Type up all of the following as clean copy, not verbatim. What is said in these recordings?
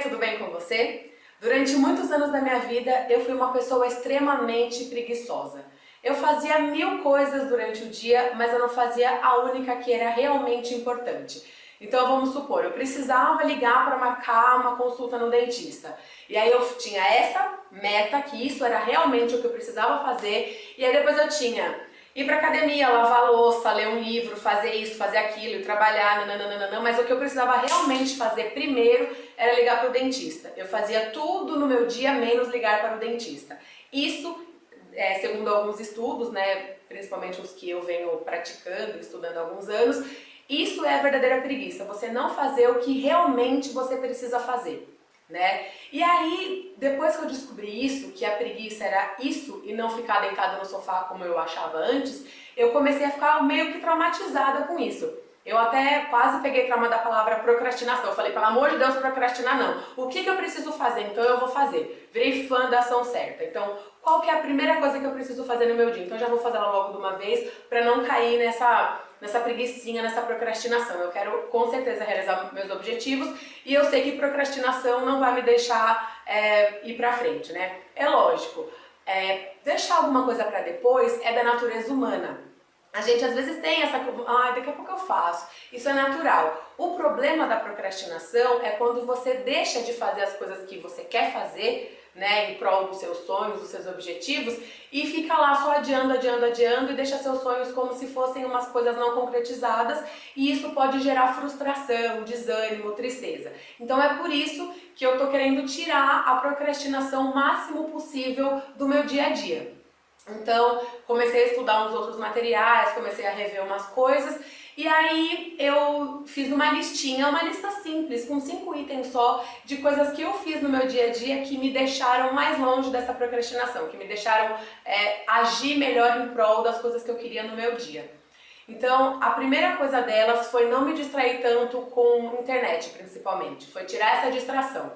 tudo bem com você? Durante muitos anos da minha vida, eu fui uma pessoa extremamente preguiçosa. Eu fazia 1000 coisas durante o dia, mas eu não fazia a única que era realmente importante. Então vamos supor, eu precisava ligar para marcar uma consulta no dentista. E aí eu tinha essa meta, que isso era realmente o que eu precisava fazer, e aí depois eu tinha ir pra academia, lavar a louça, ler um livro, fazer isso, fazer aquilo, trabalhar, nananana, mas o que eu precisava realmente fazer primeiro era ligar para o dentista. Eu fazia tudo no meu dia, menos ligar para o dentista. Isso, segundo alguns estudos, né, principalmente os que eu venho praticando, estudando há alguns anos, isso é a verdadeira preguiça, você não fazer o que realmente você precisa fazer. Né? E aí, depois que eu descobri isso, que a preguiça era isso e não ficar deitada no sofá como eu achava antes, eu comecei a ficar meio que traumatizada com isso. Eu até quase peguei trauma da palavra procrastinação. Eu falei, pelo amor de Deus, procrastinar não. O que eu preciso fazer? Então eu vou fazer. Virei fã da ação certa. Então, qual que é a primeira coisa que eu preciso fazer no meu dia? Então eu já vou fazer ela logo de uma vez para não cair nessa preguicinha, nessa procrastinação. Eu quero com certeza realizar meus objetivos e eu sei que procrastinação não vai me deixar ir pra frente, né? É lógico, deixar alguma coisa para depois é da natureza humana. A gente às vezes tem essa, daqui a pouco eu faço, isso é natural. O problema da procrastinação é quando você deixa de fazer as coisas que você quer fazer, né, em prol dos seus sonhos, dos seus objetivos, e fica lá só adiando e deixa seus sonhos como se fossem umas coisas não concretizadas, e isso pode gerar frustração, desânimo, tristeza. Então é por isso que eu tô querendo tirar a procrastinação o máximo possível do meu dia a dia. Então, comecei a estudar uns outros materiais, comecei a rever umas coisas, e aí eu fiz uma listinha, uma lista simples, com 5 itens só, de coisas que eu fiz no meu dia a dia que me deixaram mais longe dessa procrastinação, que me deixaram agir melhor em prol das coisas que eu queria no meu dia. Então, a primeira coisa delas foi não me distrair tanto com internet, principalmente, foi tirar essa distração.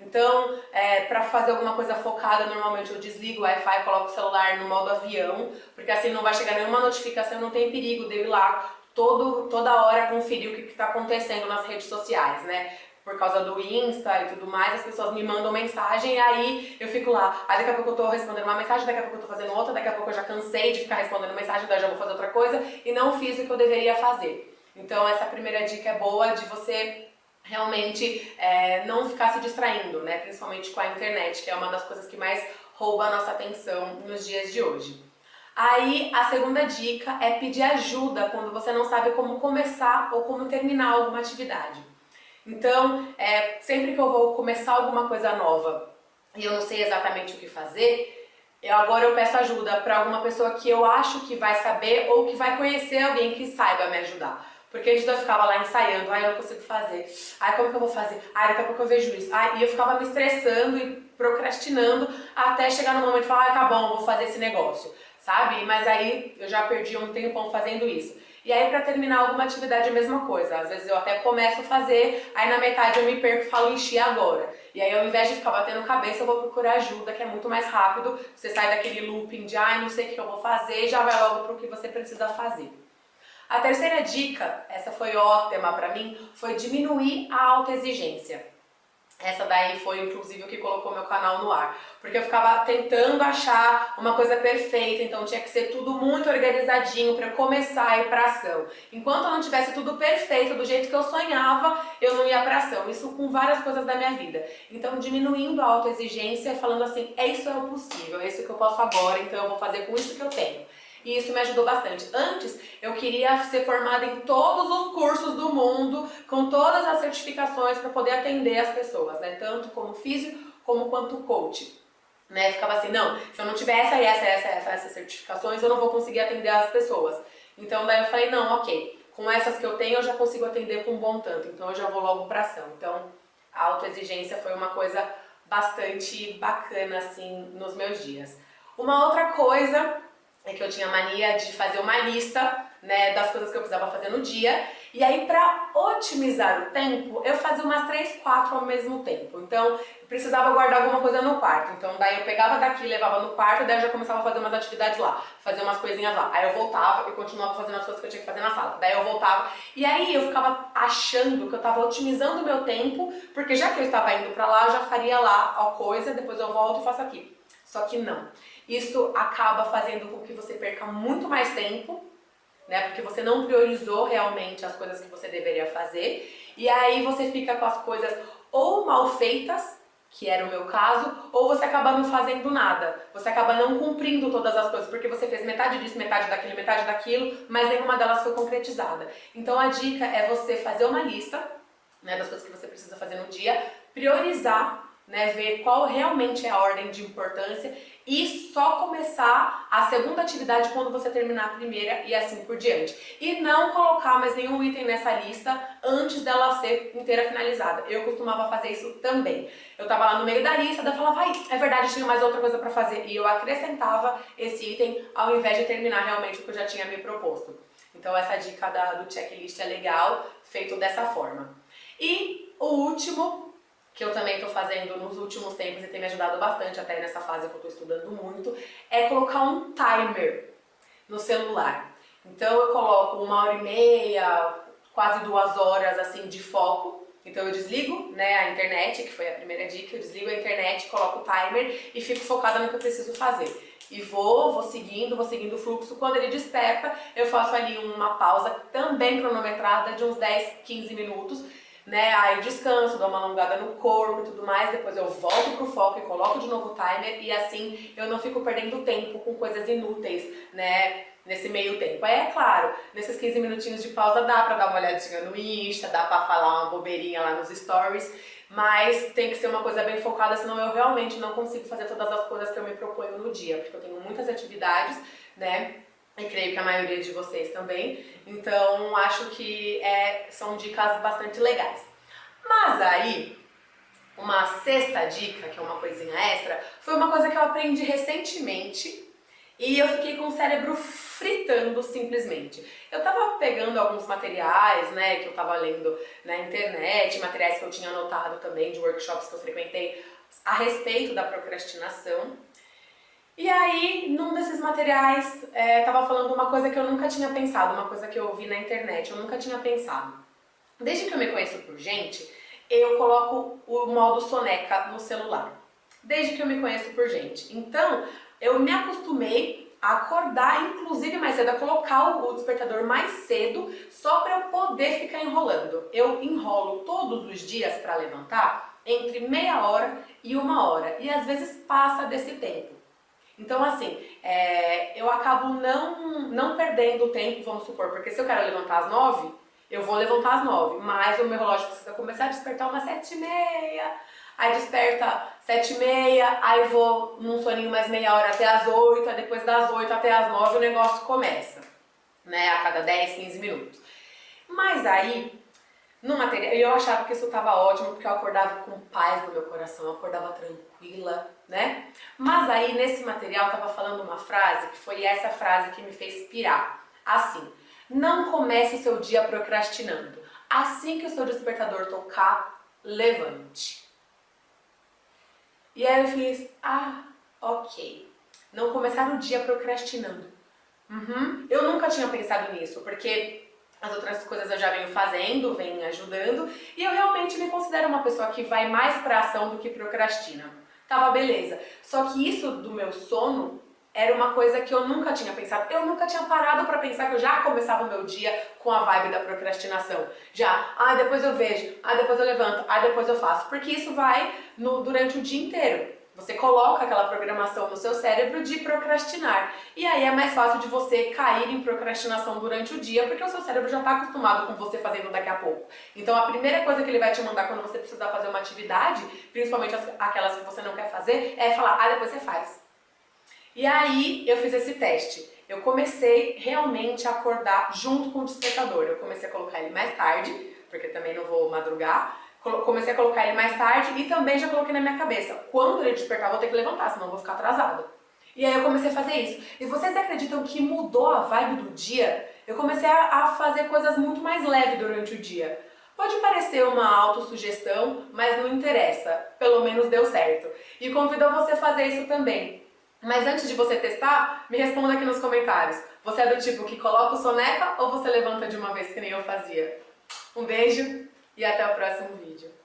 Então, para fazer alguma coisa focada, normalmente eu desligo o Wi-Fi, coloco o celular no modo avião, porque assim não vai chegar nenhuma notificação, não tem perigo de eu ir lá toda hora conferir o que está acontecendo nas redes sociais, né? Por causa do Insta e tudo mais, as pessoas me mandam mensagem e aí eu fico lá. Aí daqui a pouco eu tô respondendo uma mensagem, daqui a pouco eu tô fazendo outra, daqui a pouco eu já cansei de ficar respondendo mensagem, daí eu já vou fazer outra coisa e não fiz o que eu deveria fazer. Então essa primeira dica é boa de você realmente não ficar se distraindo, né? Principalmente com a internet, que é uma das coisas que mais rouba a nossa atenção nos dias de hoje. Aí a segunda dica é pedir ajuda quando você não sabe como começar ou como terminar alguma atividade. Então, sempre que eu vou começar alguma coisa nova e eu não sei exatamente o que fazer, agora eu peço ajuda para alguma pessoa que eu acho que vai saber ou que vai conhecer alguém que saiba me ajudar. Porque a gente ficava lá ensaiando, eu não consigo fazer, como que eu vou fazer? Daqui a pouco eu vejo isso. E eu ficava me estressando e procrastinando até chegar no momento de falar, tá bom, eu vou fazer esse negócio, sabe? Mas aí eu já perdi um tempão fazendo isso. E aí pra terminar alguma atividade é a mesma coisa, às vezes eu até começo a fazer, aí na metade eu me perco e falo, ixi, agora? E aí ao invés de ficar batendo cabeça, eu vou procurar ajuda, que é muito mais rápido, você sai daquele looping de, não sei o que eu vou fazer, e já vai logo pro que você precisa fazer. A terceira dica, essa foi ótima pra mim, foi diminuir a autoexigência. Essa daí foi inclusive o que colocou meu canal no ar, porque eu ficava tentando achar uma coisa perfeita, então tinha que ser tudo muito organizadinho para começar a ir pra ação. Enquanto eu não tivesse tudo perfeito do jeito que eu sonhava, eu não ia pra ação. Isso com várias coisas da minha vida. Então diminuindo a autoexigência, falando assim, isso é o possível, é isso que eu posso agora, então eu vou fazer com isso que eu tenho. E isso me ajudou bastante. Antes, eu queria ser formada em todos os cursos do mundo, com todas as certificações para poder atender as pessoas, né? Tanto como físio, como quanto coach. Né? Ficava assim, não, se eu não tiver essas certificações, eu não vou conseguir atender as pessoas. Então daí eu falei, não, ok, com essas que eu tenho eu já consigo atender com um bom tanto, então eu já vou logo pra ação. Então a autoexigência foi uma coisa bastante bacana assim nos meus dias. Uma outra coisa é que eu tinha mania de fazer uma lista, né, das coisas que eu precisava fazer no dia, E aí, para otimizar o tempo, eu fazia umas 3, 4 ao mesmo tempo. Então, precisava guardar alguma coisa no quarto. Então, daí eu pegava daqui, levava no quarto, daí eu já começava a fazer umas atividades lá, fazer umas coisinhas lá. Aí eu voltava e continuava fazendo as coisas que eu tinha que fazer na sala. Daí eu voltava. E aí eu ficava achando que eu estava otimizando o meu tempo, porque já que eu estava indo para lá, eu já faria lá a coisa, depois eu volto e faço aqui. Só que não. Isso acaba fazendo com que você perca muito mais tempo, né? Porque você não priorizou realmente as coisas que você deveria fazer. E aí você fica com as coisas ou mal feitas, que era o meu caso, ou você acaba não fazendo nada. Você acaba não cumprindo todas as coisas, porque você fez metade disso, metade daquilo, mas nenhuma delas foi concretizada. Então a dica é você fazer uma lista, né, das coisas que você precisa fazer no dia, priorizar, né, ver qual realmente é a ordem de importância e só começar a segunda atividade quando você terminar a primeira e assim por diante. E não colocar mais nenhum item nessa lista antes dela ser inteira finalizada. Eu costumava fazer isso também. Eu tava lá no meio da lista, daí eu falava, ai, é verdade, tinha mais outra coisa para fazer. E eu acrescentava esse item ao invés de terminar realmente o que eu já tinha me proposto. Então essa dica do checklist é legal, feito dessa forma. E o último, que eu também estou fazendo nos últimos tempos e tem me ajudado bastante até nessa fase que eu estou estudando muito, é colocar um timer no celular. Então eu coloco 1h30, quase 2 horas assim de foco. Então eu desligo, né, a internet, que foi a primeira dica, eu desligo a internet, coloco o timer e fico focada no que eu preciso fazer. E vou seguindo o fluxo. Quando ele desperta, eu faço ali uma pausa também cronometrada de uns 10, 15 minutos, né? Aí eu descanso, dou uma alongada no corpo e tudo mais, depois eu volto pro foco e coloco de novo o timer e assim eu não fico perdendo tempo com coisas inúteis, né? Nesse meio tempo. Aí é claro, nesses 15 minutinhos de pausa dá pra dar uma olhadinha no Insta, dá pra falar uma bobeirinha lá nos stories, mas tem que ser uma coisa bem focada, senão eu realmente não consigo fazer todas as coisas que eu me proponho no dia, porque eu tenho muitas atividades, né? E creio que a maioria de vocês também, então acho que são dicas bastante legais. Mas aí, uma sexta dica, que é uma coisinha extra, foi uma coisa que eu aprendi recentemente e eu fiquei com o cérebro fritando simplesmente. Eu tava pegando alguns materiais, né, que eu tava lendo na internet, materiais que eu tinha anotado também de workshops que eu frequentei a respeito da procrastinação. E aí, num desses materiais, tava falando uma coisa que eu nunca tinha pensado, uma coisa que eu vi na internet, eu nunca tinha pensado. Desde que eu me conheço por gente, eu coloco o modo soneca no celular. Desde que eu me conheço por gente. Então, eu me acostumei a acordar, inclusive mais cedo, a colocar o despertador mais cedo, só para eu poder ficar enrolando. Eu enrolo todos os dias para levantar entre meia hora e 1 hora, e às vezes passa desse tempo. Então, assim, eu acabo não perdendo tempo, vamos supor, porque se eu quero levantar às 9, eu vou levantar às 9, mas o meu relógio precisa começar a despertar umas 7h30, aí desperta 7h30, aí vou num soninho mais meia hora até às 8, aí depois das 8 até às 9 o negócio começa, né, a cada 10, 15 minutos. Mas aí, no material, eu achava que isso estava ótimo, porque eu acordava com paz no meu coração, eu acordava tranquila, né? Mas aí, nesse material, estava falando uma frase, que foi essa frase que me fez pirar. Assim, não comece o seu dia procrastinando. Assim que o seu despertador tocar, levante. E aí eu fiz, ok. Não começar o dia procrastinando. Eu nunca tinha pensado nisso, porque as outras coisas eu já venho fazendo, venho ajudando, e eu realmente me considero uma pessoa que vai mais pra ação do que procrastina. Tava beleza. Só que isso do meu sono era uma coisa que eu nunca tinha pensado. Eu nunca tinha parado pra pensar que eu já começava o meu dia com a vibe da procrastinação. Já, depois eu vejo, depois eu levanto, depois eu faço. Porque isso vai durante o dia inteiro. Você coloca aquela programação no seu cérebro de procrastinar. E aí é mais fácil de você cair em procrastinação durante o dia, porque o seu cérebro já está acostumado com você fazendo daqui a pouco. Então a primeira coisa que ele vai te mandar quando você precisar fazer uma atividade, principalmente aquelas que você não quer fazer, é falar, depois você faz. E aí eu fiz esse teste. Eu comecei realmente a acordar junto com o despertador. Eu comecei a colocar ele mais tarde, porque também não vou madrugar. Comecei a colocar ele mais tarde e também já coloquei na minha cabeça, quando ele despertar, vou ter que levantar, senão eu vou ficar atrasada. E aí eu comecei a fazer isso. E vocês acreditam que mudou a vibe do dia? Eu comecei a fazer coisas muito mais leves durante o dia. Pode parecer uma autossugestão, mas não interessa. Pelo menos deu certo. E convido você a fazer isso também. Mas antes de você testar, me responda aqui nos comentários. Você é do tipo que coloca o soneca ou você levanta de uma vez que nem eu fazia? Um beijo e até o próximo vídeo.